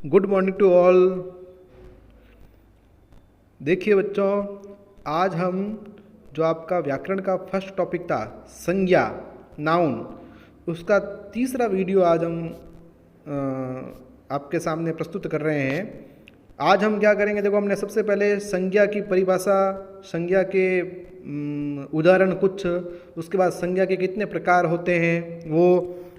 Good morning to all. देखिए बच्चों, आज हम जो आपका व्याकरण का फर्स्ट टॉपिक था संज्ञा, नाउन, उसका तीसरा वीडियो आज हम आपके सामने प्रस्तुत कर रहे हैं। आज हम क्या करेंगे, देखो हमने सबसे पहले संज्ञा की परिभाषा, संज्ञा के उदाहरण कुछ, उसके बाद संज्ञा के कितने प्रकार होते हैं वो,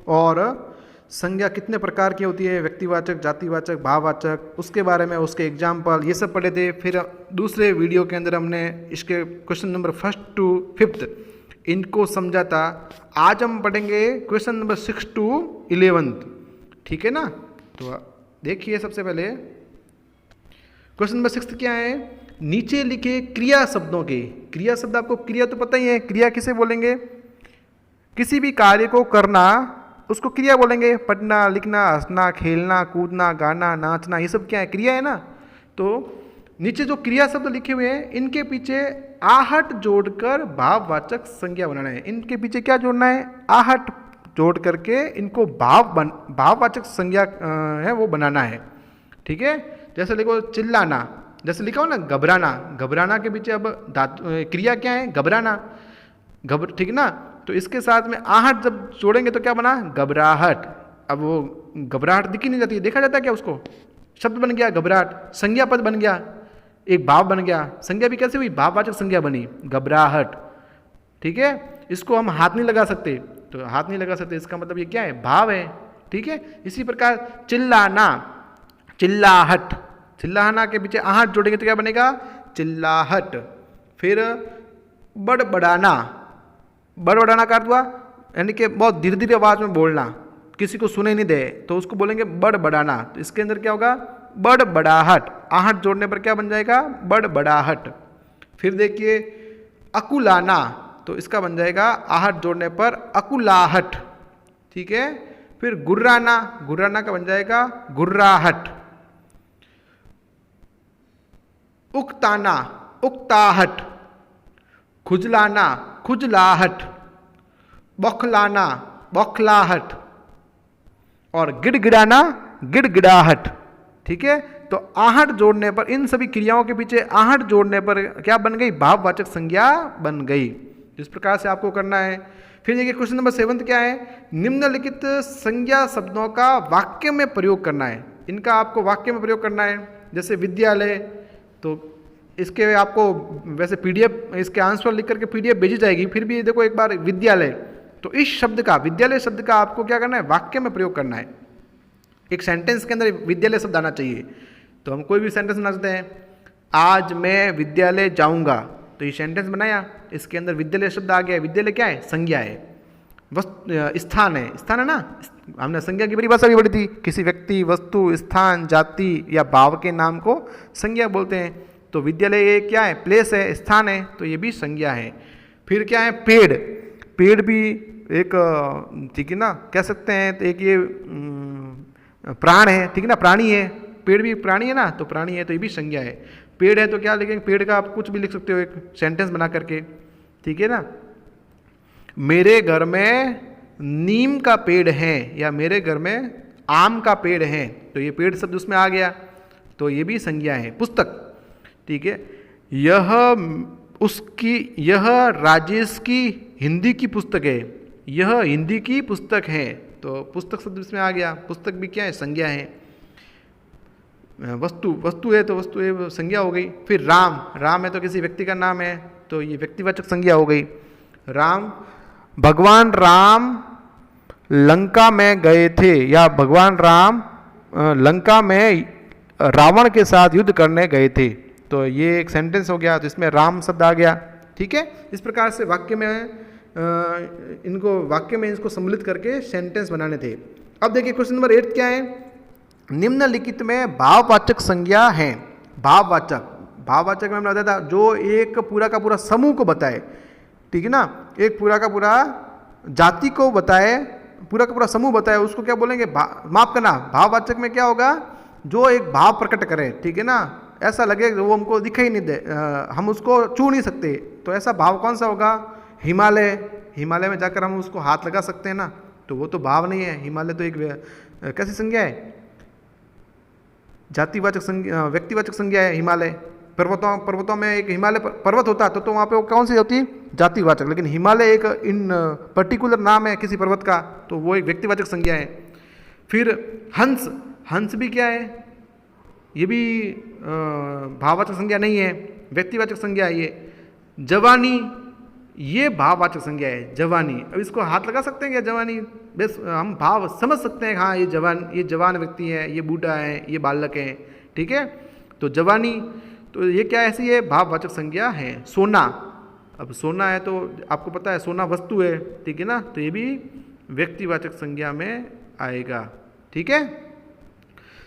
और संज्ञा कितने प्रकार की होती है, व्यक्तिवाचक, जातिवाचक, भाववाचक, उसके बारे में, उसके एग्जाम्पल, ये सब पढ़े थे। फिर दूसरे वीडियो के अंदर हमने इसके क्वेश्चन नंबर 1 to 5 इनको समझा था। आज हम पढ़ेंगे क्वेश्चन नंबर 6 to 11, ठीक है ना। तो देखिए सबसे पहले क्वेश्चन नंबर 6 क्या है, नीचे लिखे क्रिया शब्दों के, क्रिया शब्द आपको क्रिया तो पता ही है, क्रिया किसे बोलेंगे, किसी भी कार्य को करना उसको क्रिया बोलेंगे। पढ़ना, लिखना, हंसना, खेलना, कूदना, गाना, नाचना, ये सब क्या है, क्रिया है ना। तो नीचे जो क्रिया शब्द लिखे हुए हैं इनके पीछे आहट जोड़कर भाववाचक संज्ञा बनाना है। इनके पीछे क्या जोड़ना है, आहट जोड़ करके इनको भाववाचक संज्ञा है वो बनाना है, ठीक है। जैसे लिखो चिल्लाना, जैसे लिखा हो ना घबराना, घबराना के पीछे अब क्रिया क्या है, घबराना, ठीक ना। तो इसके साथ में आहट जब जोड़ेंगे तो क्या बना, घबराहट। अब वो घबराहट दिखी नहीं जाती, देखा जाता है क्या, उसको शब्द बन गया घबराहट, संज्ञा पद बन गया, एक भाव बन गया। संज्ञा भी कैसे हुई, भाववाचक संज्ञा बनी, घबराहट, ठीक है। इसको हम हाथ नहीं लगा सकते, तो हाथ नहीं लगा सकते इसका मतलब ये क्या है, भाव है, ठीक है। इसी प्रकार चिल्लाना, चिल्लाहट, चिल्लाना के पीछे आहट जोड़ेंगे तो क्या बनेगा, चिल्लाहट। फिर बड़बड़ाना, बड़बड़ाना का अर्थ हुआ यानी कि बहुत धीरे धीरे आवाज में बोलना, किसी को सुने नहीं दे, तो उसको बोलेंगे बड़बड़ाना। तो इसके अंदर क्या होगा, बड़बड़ाहट, आहट जोड़ने पर क्या बन जाएगा, बड़बड़ाहट। फिर देखिए अकुलाना, तो इसका बन जाएगा आहट जोड़ने पर अकुलाहट, ठीक है। फिर गुर्राना, गुर्राना का बन जाएगा गुर्राहट। उक्ताना, उक्ताहट। खुजलाना, खुजलाहट। बौखलाना, बौखलाहट। और गिड़गिड़ाना, गिड़गिड़ाहट, ठीक है। तो आहट जोड़ने पर, इन सभी क्रियाओं के पीछे आहट जोड़ने पर क्या बन गई, भाववाचक संज्ञा बन गई। इस प्रकार से आपको करना है। फिर देखिए क्वेश्चन नंबर 7 क्या है, निम्नलिखित संज्ञा शब्दों का वाक्य में प्रयोग करना है। इनका आपको वाक्य में प्रयोग करना है। जैसे विद्यालय, तो इसके आपको वैसे पीडीएफ, इसके आंसर लिख करके पीडीएफ भेजी जाएगी, फिर भी देखो एक बार विद्यालय, तो इस शब्द का, विद्यालय शब्द का आपको क्या करना है, वाक्य में प्रयोग करना है। एक सेंटेंस के अंदर विद्यालय शब्द आना चाहिए। तो हम कोई भी सेंटेंस बना सकते हैं, आज मैं विद्यालय जाऊंगा, तो ये सेंटेंस बनाया, इसके अंदर विद्यालय शब्द आ गया। विद्यालय क्या है, संज्ञा है, स्थान है, स्थान है ना। हमने संज्ञा की परिभाषा भी पढ़ी थी, किसी व्यक्ति, वस्तु, स्थान, जाति या भाव के नाम को संज्ञा बोलते हैं। तो विद्यालय ये क्या है, प्लेस है, स्थान है, तो ये भी संज्ञा है। फिर क्या है, पेड़, पेड़ भी एक, ठीक है ना, कह सकते हैं, तो एक ये प्राण है, ठीक है ना, प्राणी है, पेड़ भी प्राणी है ना, तो प्राणी है तो ये भी संज्ञा है। पेड़ है तो क्या लिखेंगे, पेड़ का आप कुछ भी लिख सकते हो एक सेंटेंस बना करके, ठीक है ना। मेरे घर में नीम का पेड़ है, या मेरे घर में आम का पेड़ है, तो ये पेड़ शब्द उसमें आ गया, तो ये भी संज्ञा है। पुस्तक, ठीक है, यह उसकी, यह राजेश की हिंदी की पुस्तक है, यह हिंदी की पुस्तक है, तो पुस्तक शब्द इसमें आ गया। पुस्तक भी क्या है, संज्ञा है। वस्तु, वस्तु है तो वस्तु है, संज्ञा हो गई। फिर राम, राम है तो किसी व्यक्ति का नाम है, तो ये व्यक्तिवाचक संज्ञा हो गई। राम, भगवान राम लंका में गए थे, या भगवान राम लंका में रावण के साथ युद्ध करने गए थे, तो ये एक सेंटेंस हो गया, तो इसमें राम शब्द आ गया, ठीक है। इस प्रकार से वाक्य में इनको, वाक्य में इसको सम्मिलित करके सेंटेंस बनाने थे। अब देखिए क्वेश्चन नंबर 8 क्या है, निम्नलिखित में भाववाचक संज्ञा है। भाववाचक, भाववाचक में हमने बताया था जो एक पूरा का पूरा समूह को बताए, ठीक है ना, एक पूरा का पूरा जाति को बताए, पूरा का पूरा समूह बताए, उसको क्या बोलेंगे, माफ करना, भाववाचक में क्या होगा, जो एक भाव प्रकट करे, ठीक है ना, ऐसा लगे वो हमको दिखाई नहीं दे, हम उसको छू नहीं सकते, तो ऐसा भाव कौन सा होगा, हिमालय, हिमालय में जाकर हम उसको हाथ लगा सकते हैं ना, तो वो तो भाव नहीं है। हिमालय तो एक कैसी संज्ञा है, जातिवाचक संज्ञा, व्यक्तिवाचक संज्ञा है हिमालय। पर्वतों में एक हिमालय पर्वत होता है तो वहाँ पे वो कौन सी होती है? जातिवाचक। लेकिन हिमालय एक इन पर्टिकुलर नाम है किसी पर्वत का, तो वो एक व्यक्तिवाचक संज्ञा है। फिर हंस, हंस भी क्या है? ये भी भाववाचक संज्ञा नहीं है, व्यक्तिवाचक संज्ञा है ये। जवानी, ये भाववाचक संज्ञा है, जवानी। अब इसको हाथ लगा सकते हैं क्या? जवानी बस हम भाव समझ सकते हैं, हाँ ये जवान व्यक्ति है, ये बूढ़ा है, ये बालक है, ठीक है। तो जवानी, तो ये क्या ऐसी है? भाववाचक संज्ञा है। सोना, अब सोना है तो आपको पता है सोना वस्तु है, ठीक है ना, तो ये भी व्यक्तिवाचक संज्ञा में आएगा, ठीक है।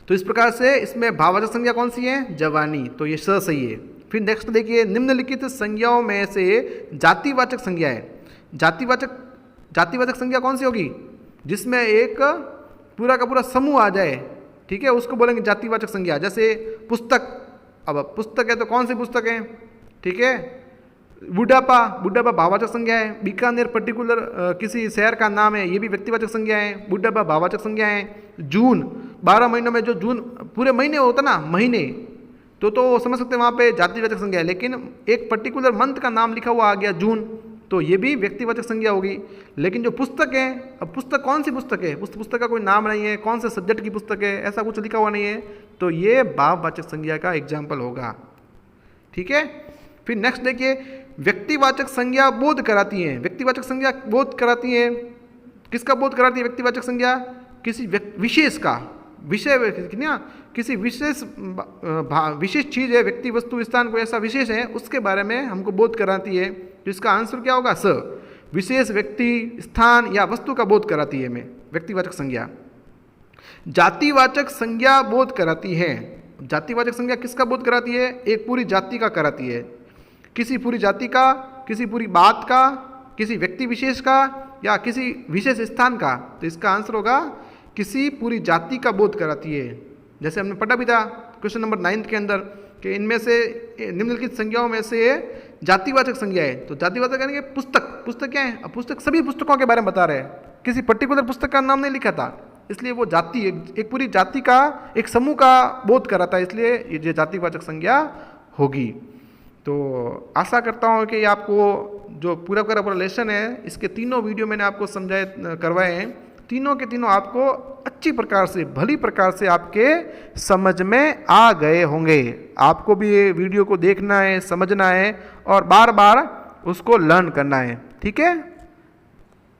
तो इस प्रकार से इसमें भाववाचक संज्ञा कौन सी है? जवानी, तो ये स सही है। फिर नेक्स्ट देखिए, निम्नलिखित संज्ञाओं में से जातिवाचक संज्ञा है। जातिवाचक संज्ञा कौन सी होगी? जिसमें एक पूरा का पूरा समूह आ जाए, ठीक है, उसको बोलेंगे जातिवाचक संज्ञा। जैसे पुस्तक, अब पुस्तक है तो कौन सी पुस्तक है? ठीक है। बुढ़ापा, बुढ़ापा भाववाचक संज्ञा है। बीकानेर पर्टिकुलर किसी शहर का नाम है, ये भी व्यक्तिवाचक संज्ञा है। बुढ़ापा भाववाचक संज्ञा है। जून, 12 महीनों में जो जून पूरे महीने होता ना, महीने, तो समझ सकते हैं वहाँ पे जातिवाचक संज्ञा है। लेकिन एक पर्टिकुलर मंथ का नाम लिखा हुआ आ गया जून, तो ये भी व्यक्तिवाचक संज्ञा होगी। लेकिन जो पुस्तक है, अब पुस्तक कौन सी पुस्तक है? पुस्तक का कोई नाम नहीं है, कौन से सब्जेक्ट की पुस्तक है, ऐसा कुछ लिखा हुआ नहीं है, तो ये भाववाचक संज्ञा का एग्जाम्पल होगा, ठीक है। फिर नेक्स्ट देखिए, व्यक्तिवाचक संज्ञा बोध कराती है। व्यक्तिवाचक संज्ञा बोध कराती है, किसका बोध कराती है व्यक्तिवाचक संज्ञा? किसी विशेष का, विषय ना, किसी विशेष चीज़ है, व्यक्ति वस्तु स्थान को ऐसा विशेष है, उसके बारे में हमको बोध कराती है। तो इसका आंसर क्या होगा? स। विशेष व्यक्ति, स्थान या वस्तु का बोध कराती है हमें व्यक्तिवाचक संज्ञा। जातिवाचक संज्ञा बोध कराती है। जातिवाचक संज्ञा किसका बोध कराती है? एक पूरी जाति का कराती है, किसी पूरी जाति का, किसी पूरी बात का, किसी व्यक्ति विशेष का या किसी विशेष स्थान का। तो इसका आंसर होगा किसी पूरी जाति का बोध कराती है। जैसे हमने पढ़ा भी था क्वेश्चन नंबर 9 के अंदर कि इनमें से निम्नलिखित संज्ञाओं में से जातिवाचक संज्ञा है। तो जातिवाचक यानी कि पुस्तक, पुस्तक क्या है? अब पुस्तक सभी पुस्तकों के बारे में बता रहे हैं, किसी पर्टिकुलर पुस्तक का नाम नहीं लिखा था, इसलिए वो जाति एक पूरी जाति का, एक समूह का बोध कराता है, इसलिए ये जातिवाचक संज्ञा होगी। तो आशा करता हूँ कि आपको जो पूरा लेसन है, इसके तीनों वीडियो मैंने आपको करवाए हैं, तीनों के तीनों आपको अच्छी प्रकार से, भली प्रकार से आपके समझ में आ गए होंगे। आपको भी ये वीडियो को देखना है, समझना है और बार बार उसको लर्न करना है, ठीक है।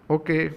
ओके।